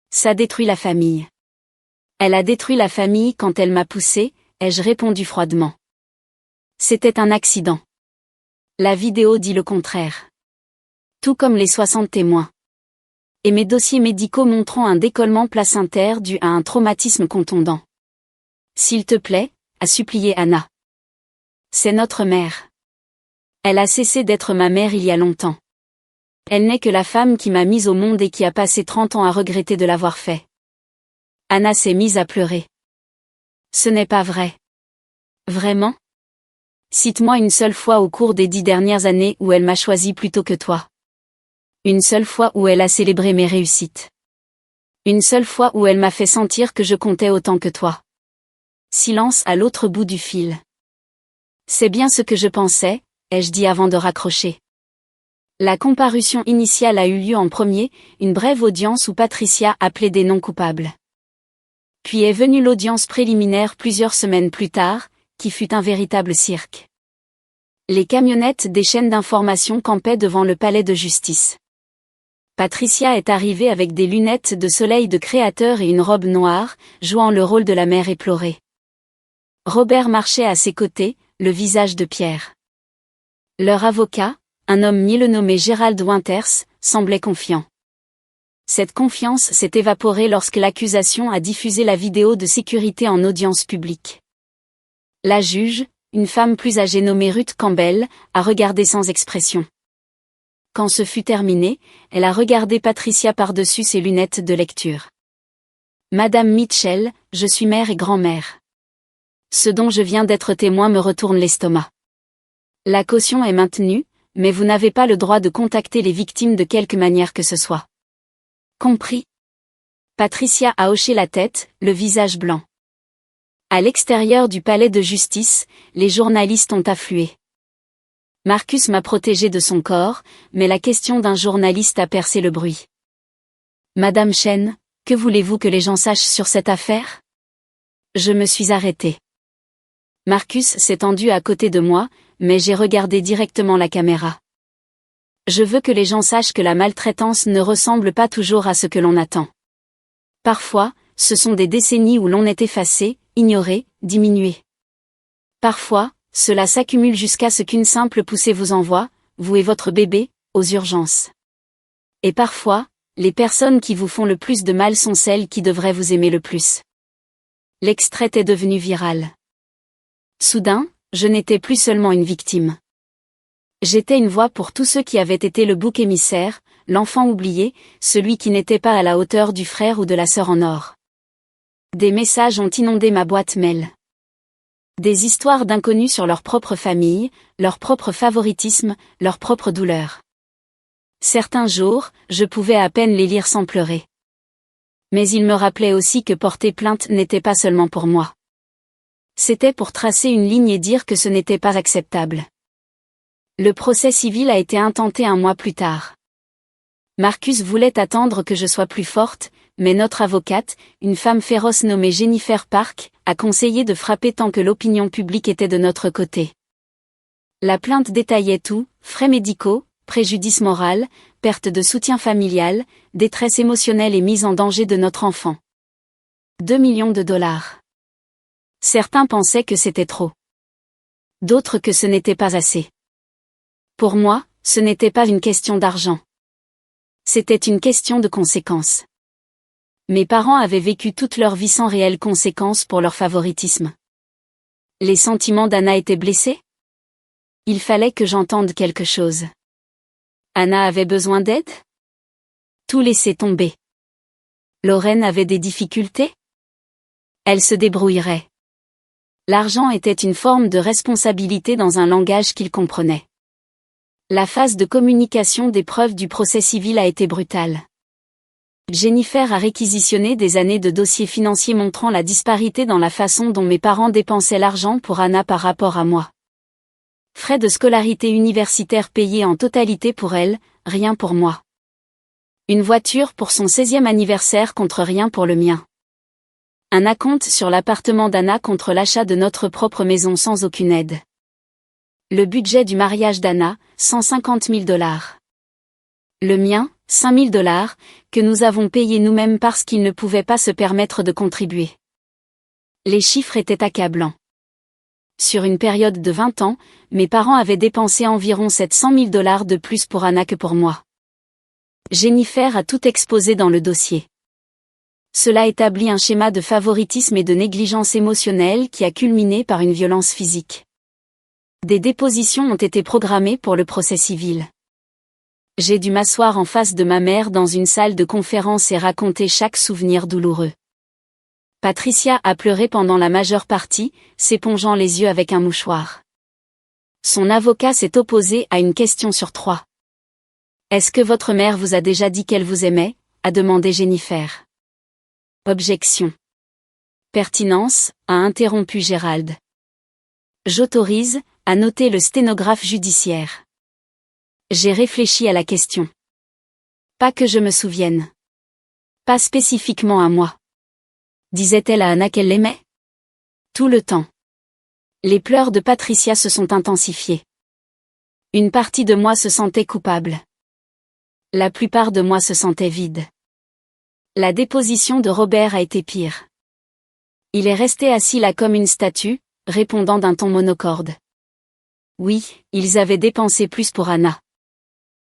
Ça détruit la famille. Elle a détruit la famille quand elle m'a poussé, ai-je répondu froidement. C'était un accident. La vidéo dit le contraire. Tout comme les 60 témoins. Et mes dossiers médicaux montrant un décollement placentaire dû à un traumatisme contondant. S'il te plaît, a supplié Anna. C'est notre mère. Elle a cessé d'être ma mère il y a longtemps. Elle n'est que la femme qui m'a mise au monde et qui a passé 30 ans à regretter de l'avoir fait. Anna s'est mise à pleurer. Ce n'est pas vrai. Vraiment? Cite-moi une seule fois au cours des 10 dernières années où elle m'a choisi plutôt que toi. Une seule fois où elle a célébré mes réussites. Une seule fois où elle m'a fait sentir que je comptais autant que toi. Silence à l'autre bout du fil. C'est bien ce que je pensais, ai-je dit avant de raccrocher. La comparution initiale a eu lieu en premier, une brève audience où Patricia a plaidé non coupable. Puis est venue l'audience préliminaire plusieurs semaines plus tard, qui fut un véritable cirque. Les camionnettes des chaînes d'information campaient devant le palais de justice. Patricia est arrivée avec des lunettes de soleil de créateur et une robe noire, jouant le rôle de la mère éplorée. Robert marchait à ses côtés, le visage de pierre. Leur avocat, un homme mielleux nommé Gerald Winters, semblait confiant. Cette confiance s'est évaporée lorsque l'accusation a diffusé la vidéo de sécurité en audience publique. La juge, une femme plus âgée nommée Ruth Campbell, a regardé sans expression. Quand ce fut terminé, elle a regardé Patricia par-dessus ses lunettes de lecture. Madame Mitchell, je suis mère et grand-mère. Ce dont je viens d'être témoin me retourne l'estomac. La caution est maintenue, mais vous n'avez pas le droit de contacter les victimes de quelque manière que ce soit. Compris? Patricia a hoché la tête, le visage blanc. À l'extérieur du palais de justice, les journalistes ont afflué. Marcus m'a protégé de son corps, mais la question d'un journaliste a percé le bruit. Madame Chen, que voulez-vous que les gens sachent sur cette affaire? Je me suis arrêtée. Marcus s'est tendu à côté de moi, mais j'ai regardé directement la caméra. Je veux que les gens sachent que la maltraitance ne ressemble pas toujours à ce que l'on attend. Parfois, ce sont des décennies où l'on est effacé, ignoré, diminué. Parfois, cela s'accumule jusqu'à ce qu'une simple poussée vous envoie, vous et votre bébé, aux urgences. Et parfois, les personnes qui vous font le plus de mal sont celles qui devraient vous aimer le plus. L'extrait est devenu viral. Soudain, je n'étais plus seulement une victime. J'étais une voix pour tous ceux qui avaient été le bouc émissaire, l'enfant oublié, celui qui n'était pas à la hauteur du frère ou de la sœur en or. Des messages ont inondé ma boîte mail. Des histoires d'inconnus sur leur propre famille, leur propre favoritisme, leur propre douleur. Certains jours, je pouvais à peine les lire sans pleurer. Mais ils me rappelaient aussi que porter plainte n'était pas seulement pour moi. C'était pour tracer une ligne et dire que ce n'était pas acceptable. Le procès civil a été intenté 1 mois plus tard. Marcus voulait attendre que je sois plus forte, mais notre avocate, une femme féroce nommée Jennifer Park, a conseillé de frapper tant que l'opinion publique était de notre côté. La plainte détaillait tout, frais médicaux, préjudice moral, perte de soutien familial, détresse émotionnelle et mise en danger de notre enfant. 2 millions de dollars. Certains pensaient que c'était trop. D'autres que ce n'était pas assez. Pour moi, ce n'était pas une question d'argent. C'était une question de conséquences. Mes parents avaient vécu toute leur vie sans réelles conséquences pour leur favoritisme. Les sentiments d'Anna étaient blessés? Il fallait que j'entende quelque chose. Anna avait besoin d'aide? Tout laisser tomber. Lorraine avait des difficultés? Elle se débrouillerait. L'argent était une forme de responsabilité dans un langage qu'il comprenait. La phase de communication des preuves du procès civil a été brutale. Jennifer a réquisitionné des années de dossiers financiers montrant la disparité dans la façon dont mes parents dépensaient l'argent pour Anna par rapport à moi. Frais de scolarité universitaire payés en totalité pour elle, rien pour moi. Une voiture pour son 16e anniversaire contre rien pour le mien. Un acompte sur l'appartement d'Anna contre l'achat de notre propre maison sans aucune aide. Le budget du mariage d'Anna, 150 000 $. Le mien, 5 000 $, que nous avons payé nous-mêmes parce qu'ils ne pouvaient pas se permettre de contribuer. Les chiffres étaient accablants. Sur une période de 20 ans, mes parents avaient dépensé environ 700 000 $ de plus pour Anna que pour moi. Jennifer a tout exposé dans le dossier. Cela établit un schéma de favoritisme et de négligence émotionnelle qui a culminé par une violence physique. Des dépositions ont été programmées pour le procès civil. J'ai dû m'asseoir en face de ma mère dans une salle de conférence et raconter chaque souvenir douloureux. Patricia a pleuré pendant la majeure partie, s'épongeant les yeux avec un mouchoir. Son avocat s'est opposé à une question sur 3. Est-ce que votre mère vous a déjà dit qu'elle vous aimait? A demandé Jennifer. Objection. Pertinence, a interrompu Gérald. J'autorise, a noté le sténographe judiciaire. J'ai réfléchi à la question. Pas que je me souvienne. Pas spécifiquement à moi. Disait-elle à Anna qu'elle l'aimait? Tout le temps. Les pleurs de Patricia se sont intensifiés. Une partie de moi se sentait coupable. La plupart de moi se sentait vide. La déposition de Robert a été pire. Il est resté assis là comme une statue, répondant d'un ton monocorde. Oui, ils avaient dépensé plus pour Anna.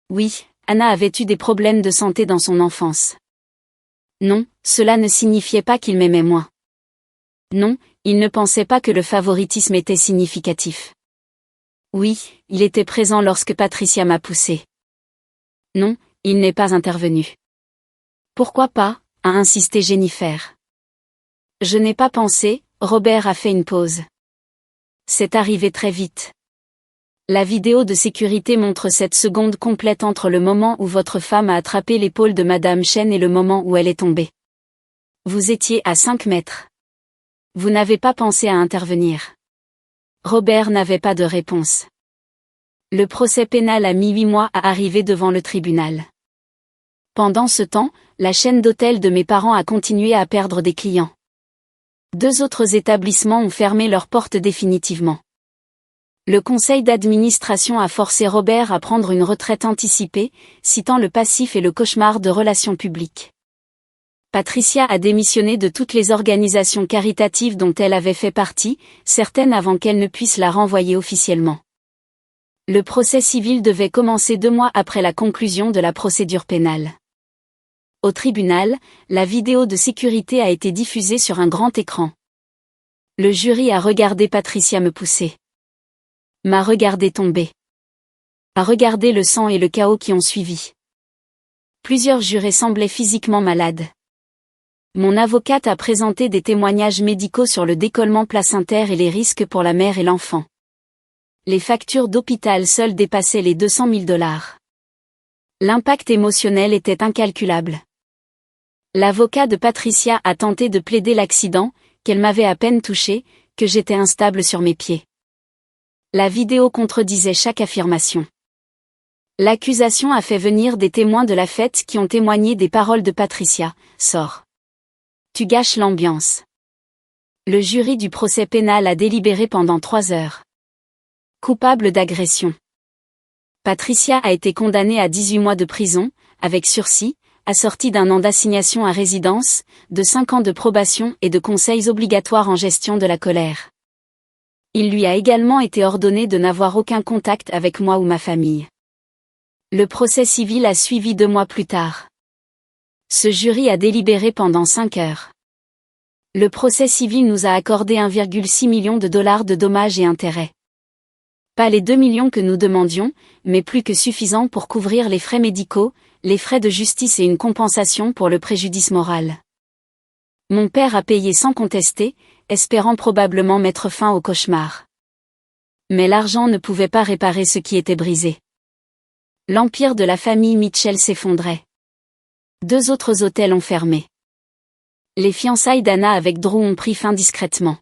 Oui, Anna avait eu des problèmes de santé dans son enfance. Non, cela ne signifiait pas qu'il m'aimait moins. Non, il ne pensait pas que le favoritisme était significatif. Oui, il était présent lorsque Patricia m'a poussé. Non, il n'est pas intervenu. Pourquoi pas, a insisté Jennifer. Je n'ai pas pensé, Robert a fait une pause. C'est arrivé très vite. La vidéo de sécurité montre cette seconde complète entre le moment où votre femme a attrapé l'épaule de Madame Chen et le moment où elle est tombée. Vous étiez à 5 mètres. Vous n'avez pas pensé à intervenir. Robert n'avait pas de réponse. Le procès pénal a mis 8 mois à arriver devant le tribunal. Pendant ce temps, la chaîne d'hôtels de mes parents a continué à perdre des clients. 2 autres établissements ont fermé leurs portes définitivement. Le conseil d'administration a forcé Robert à prendre une retraite anticipée, citant le passif et le cauchemar de relations publiques. Patricia a démissionné de toutes les organisations caritatives dont elle avait fait partie, certaines avant qu'elle ne puisse la renvoyer officiellement. Le procès civil devait commencer 2 mois après la conclusion de la procédure pénale. Au tribunal, la vidéo de sécurité a été diffusée sur un grand écran. Le jury a regardé Patricia me pousser. M'a regardé tomber. A regardé le sang et le chaos qui ont suivi. Plusieurs jurés semblaient physiquement malades. Mon avocate a présenté des témoignages médicaux sur le décollement placentaire et les risques pour la mère et l'enfant. Les factures d'hôpital seules dépassaient les $200 000. L'impact émotionnel était incalculable. L'avocat de Patricia a tenté de plaider l'accident, qu'elle m'avait à peine touché, que j'étais instable sur mes pieds. La vidéo contredisait chaque affirmation. L'accusation a fait venir des témoins de la fête qui ont témoigné des paroles de Patricia. Sors. Tu gâches l'ambiance. Le jury du procès pénal a délibéré pendant 3 heures. Coupable d'agression. Patricia a été condamnée à 18 mois de prison, avec sursis, assorti d'un an d'assignation à résidence, de 5 ans de probation et de conseils obligatoires en gestion de la colère. Il lui a également été ordonné de n'avoir aucun contact avec moi ou ma famille. Le procès civil a suivi 2 mois plus tard. Ce jury a délibéré pendant 5 heures. Le procès civil nous a accordé 1,6 million de dollars de dommages et intérêts. Pas les 2 millions que nous demandions, mais plus que suffisant pour couvrir les frais médicaux, les frais de justice et une compensation pour le préjudice moral. Mon père a payé sans contester, espérant probablement mettre fin au cauchemar. Mais l'argent ne pouvait pas réparer ce qui était brisé. L'empire de la famille Mitchell s'effondrait. 2 autres hôtels ont fermé. Les fiançailles d'Anna avec Drew ont pris fin discrètement.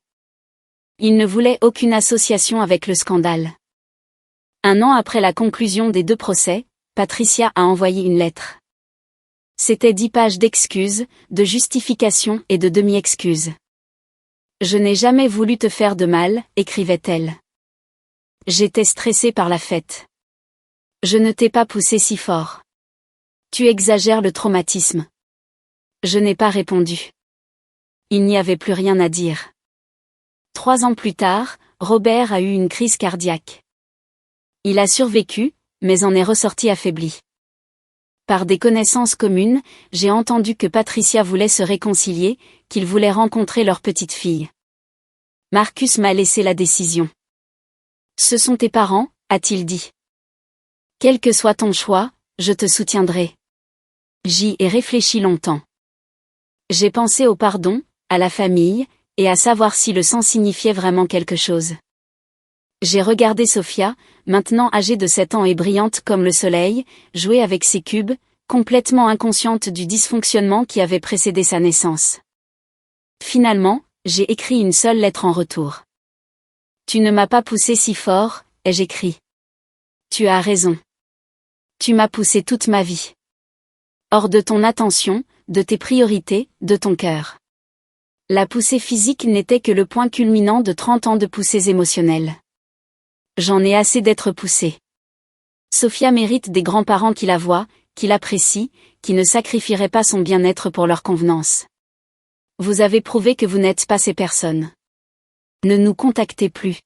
Il ne voulait aucune association avec le scandale. 1 an après la conclusion des 2 procès, Patricia a envoyé une lettre. C'était 10 pages d'excuses, de justifications et de demi-excuses. Je n'ai jamais voulu te faire de mal, écrivait-elle. J'étais stressée par la fête. Je ne t'ai pas poussé si fort. Tu exagères le traumatisme. Je n'ai pas répondu. Il n'y avait plus rien à dire. 3 ans plus tard, Robert a eu une crise cardiaque. Il a survécu, mais en est ressorti affaibli. Par des connaissances communes, j'ai entendu que Patricia voulait se réconcilier, qu'ils voulaient rencontrer leur petite fille. Marcus m'a laissé la décision. Ce sont tes parents, a-t-il dit. Quel que soit ton choix, je te soutiendrai. J'y ai réfléchi longtemps. J'ai pensé au pardon, à la famille, et à savoir si le sang signifiait vraiment quelque chose. J'ai regardé Sophia, maintenant âgée de 7 ans et brillante comme le soleil, jouer avec ses cubes, complètement inconsciente du dysfonctionnement qui avait précédé sa naissance. Finalement, j'ai écrit une seule lettre en retour. Tu ne m'as pas poussé si fort, ai-je écrit. Tu as raison. Tu m'as poussé toute ma vie. Hors de ton attention, de tes priorités, de ton cœur. La poussée physique n'était que le point culminant de 30 ans de poussées émotionnelles. J'en ai assez d'être poussée. Sophia mérite des grands-parents qui la voient, qui l'apprécient, qui ne sacrifieraient pas son bien-être pour leur convenance. Vous avez prouvé que vous n'êtes pas ces personnes. Ne nous contactez plus.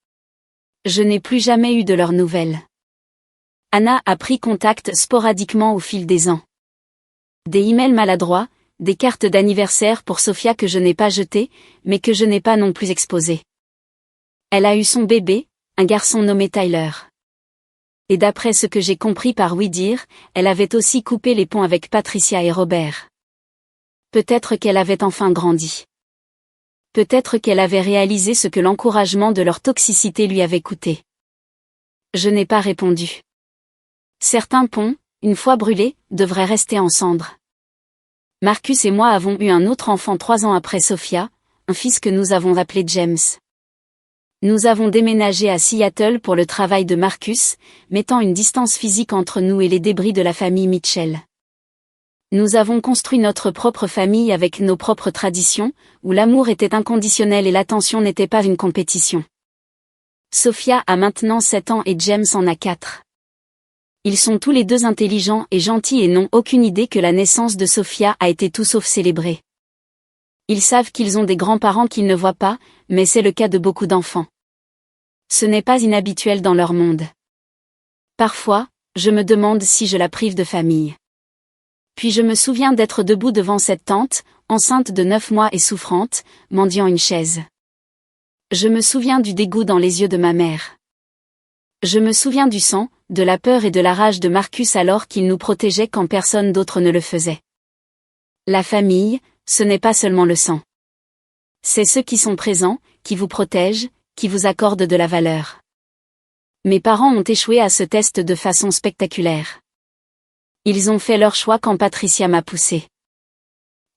Je n'ai plus jamais eu de leurs nouvelles. Anna a pris contact sporadiquement au fil des ans. Des emails maladroits, des cartes d'anniversaire pour Sophia que je n'ai pas jetées, mais que je n'ai pas non plus exposées. Elle a eu son bébé, un garçon nommé Tyler. Et d'après ce que j'ai compris par oui-dire, elle avait aussi coupé les ponts avec Patricia et Robert. Peut-être qu'elle avait enfin grandi. Peut-être qu'elle avait réalisé ce que l'encouragement de leur toxicité lui avait coûté. Je n'ai pas répondu. Certains ponts, une fois brûlés, devraient rester en cendres. Marcus et moi avons eu un autre enfant 3 ans après Sophia, un fils que nous avons appelé James. Nous avons déménagé à Seattle pour le travail de Marcus, mettant une distance physique entre nous et les débris de la famille Mitchell. Nous avons construit notre propre famille avec nos propres traditions, où l'amour était inconditionnel et l'attention n'était pas une compétition. Sophia a maintenant 7 ans et James en a 4. Ils sont tous les deux intelligents et gentils et n'ont aucune idée que la naissance de Sophia a été tout sauf célébrée. Ils savent qu'ils ont des grands-parents qu'ils ne voient pas, mais c'est le cas de beaucoup d'enfants. Ce n'est pas inhabituel dans leur monde. Parfois, je me demande si je la prive de famille. Puis je me souviens d'être debout devant cette tante, enceinte de 9 mois et souffrante, mendiant une chaise. Je me souviens du dégoût dans les yeux de ma mère. Je me souviens du sang, de la peur et de la rage de Marcus alors qu'il nous protégeait quand personne d'autre ne le faisait. La famille, ce n'est pas seulement le sang. C'est ceux qui sont présents, qui vous protègent, qui vous accordent de la valeur. Mes parents ont échoué à ce test de façon spectaculaire. Ils ont fait leur choix quand Patricia m'a poussé.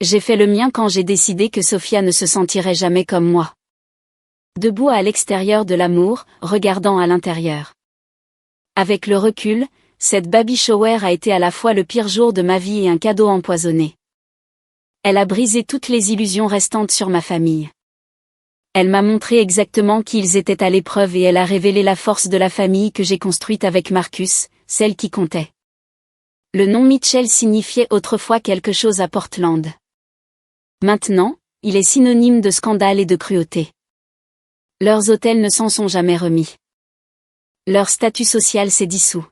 J'ai fait le mien quand j'ai décidé que Sophia ne se sentirait jamais comme moi. Debout à l'extérieur de l'amour, regardant à l'intérieur. Avec le recul, cette baby shower a été à la fois le pire jour de ma vie et un cadeau empoisonné. Elle a brisé toutes les illusions restantes sur ma famille. Elle m'a montré exactement qui ils étaient à l'épreuve et elle a révélé la force de la famille que j'ai construite avec Marcus, celle qui comptait. Le nom Mitchell signifiait autrefois quelque chose à Portland. Maintenant, il est synonyme de scandale et de cruauté. Leurs hôtels ne s'en sont jamais remis. Leur statut social s'est dissous.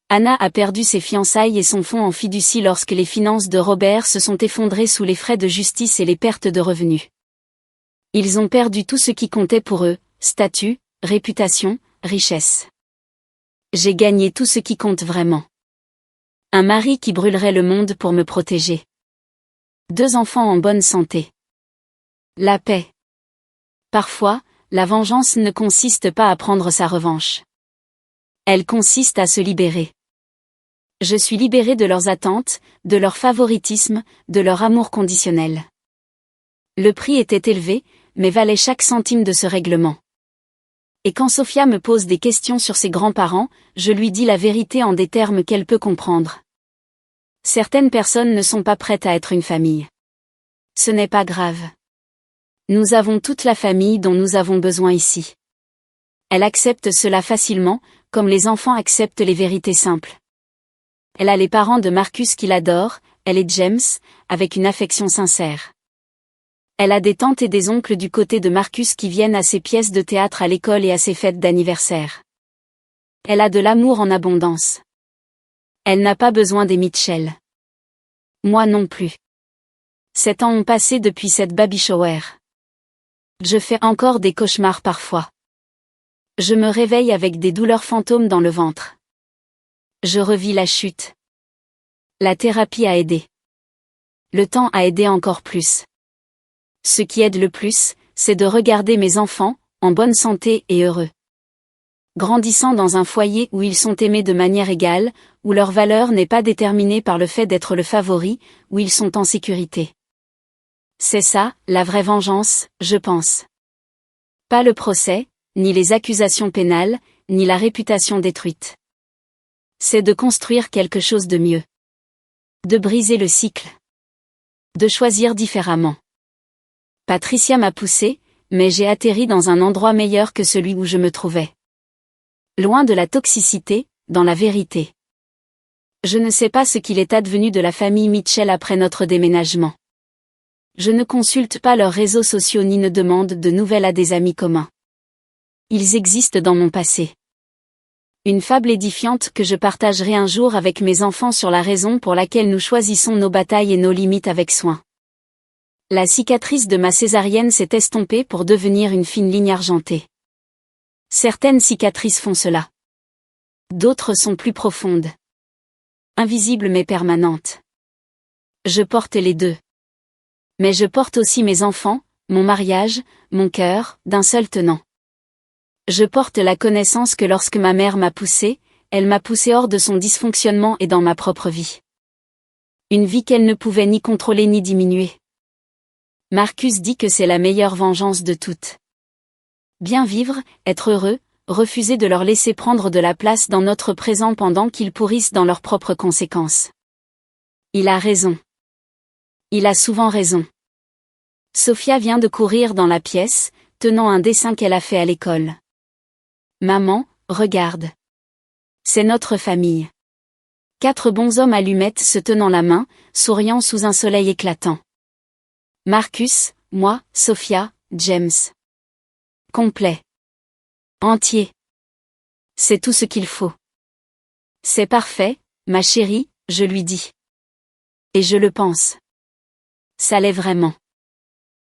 Anna a perdu ses fiançailles et son fonds en fiducie lorsque les finances de Robert se sont effondrées sous les frais de justice et les pertes de revenus. Ils ont perdu tout ce qui comptait pour eux, statut, réputation, richesse. J'ai gagné tout ce qui compte vraiment. Un mari qui brûlerait le monde pour me protéger. 2 enfants en bonne santé. La paix. Parfois, la vengeance ne consiste pas à prendre sa revanche. Elle consiste à se libérer. Je suis libérée de leurs attentes, de leur favoritisme, de leur amour conditionnel. Le prix était élevé, mais valait chaque centime de ce règlement. Et quand Sophia me pose des questions sur ses grands-parents, je lui dis la vérité en des termes qu'elle peut comprendre. Certaines personnes ne sont pas prêtes à être une famille. Ce n'est pas grave. Nous avons toute la famille dont nous avons besoin ici. Elle accepte cela facilement, comme les enfants acceptent les vérités simples. Elle a les parents de Marcus qui l'adorent, elle et James, avec une affection sincère. Elle a des tantes et des oncles du côté de Marcus qui viennent à ses pièces de théâtre à l'école et à ses fêtes d'anniversaire. Elle a de l'amour en abondance. Elle n'a pas besoin des Mitchell. Moi non plus. 7 ans ont passé depuis cette baby shower. Je fais encore des cauchemars parfois. Je me réveille avec des douleurs fantômes dans le ventre. Je revis la chute. La thérapie a aidé. Le temps a aidé encore plus. Ce qui aide le plus, c'est de regarder mes enfants, en bonne santé et heureux. Grandissant dans un foyer où ils sont aimés de manière égale, où leur valeur n'est pas déterminée par le fait d'être le favori, où ils sont en sécurité. C'est ça, la vraie vengeance, je pense. Pas le procès, ni les accusations pénales, ni la réputation détruite. C'est de construire quelque chose de mieux. De briser le cycle. De choisir différemment. Patricia m'a poussé, mais j'ai atterri dans un endroit meilleur que celui où je me trouvais. Loin de la toxicité, dans la vérité. Je ne sais pas ce qu'il est advenu de la famille Mitchell après notre déménagement. Je ne consulte pas leurs réseaux sociaux ni ne demande de nouvelles à des amis communs. Ils existent dans mon passé. Une fable édifiante que je partagerai un jour avec mes enfants sur la raison pour laquelle nous choisissons nos batailles et nos limites avec soin. La cicatrice de ma césarienne s'est estompée pour devenir une fine ligne argentée. Certaines cicatrices font cela. D'autres sont plus profondes. Invisibles mais permanentes. Je porte les deux. Mais je porte aussi mes enfants, mon mariage, mon cœur, d'un seul tenant. Je porte la connaissance que lorsque ma mère m'a poussée, elle m'a poussé hors de son dysfonctionnement et dans ma propre vie. Une vie qu'elle ne pouvait ni contrôler ni diminuer. Marcus dit que c'est la meilleure vengeance de toutes. Bien vivre, être heureux, refuser de leur laisser prendre de la place dans notre présent pendant qu'ils pourrissent dans leurs propres conséquences. Il a raison. Il a souvent raison. Sophia vient de courir dans la pièce, tenant un dessin qu'elle a fait à l'école. Maman, regarde. C'est notre famille. 4 bons hommes allumettes se tenant la main, souriant sous un soleil éclatant. Marcus, moi, Sophia, James. Complet. Entier. C'est tout ce qu'il faut. C'est parfait, ma chérie, je lui dis. Et je le pense. Ça l'est vraiment.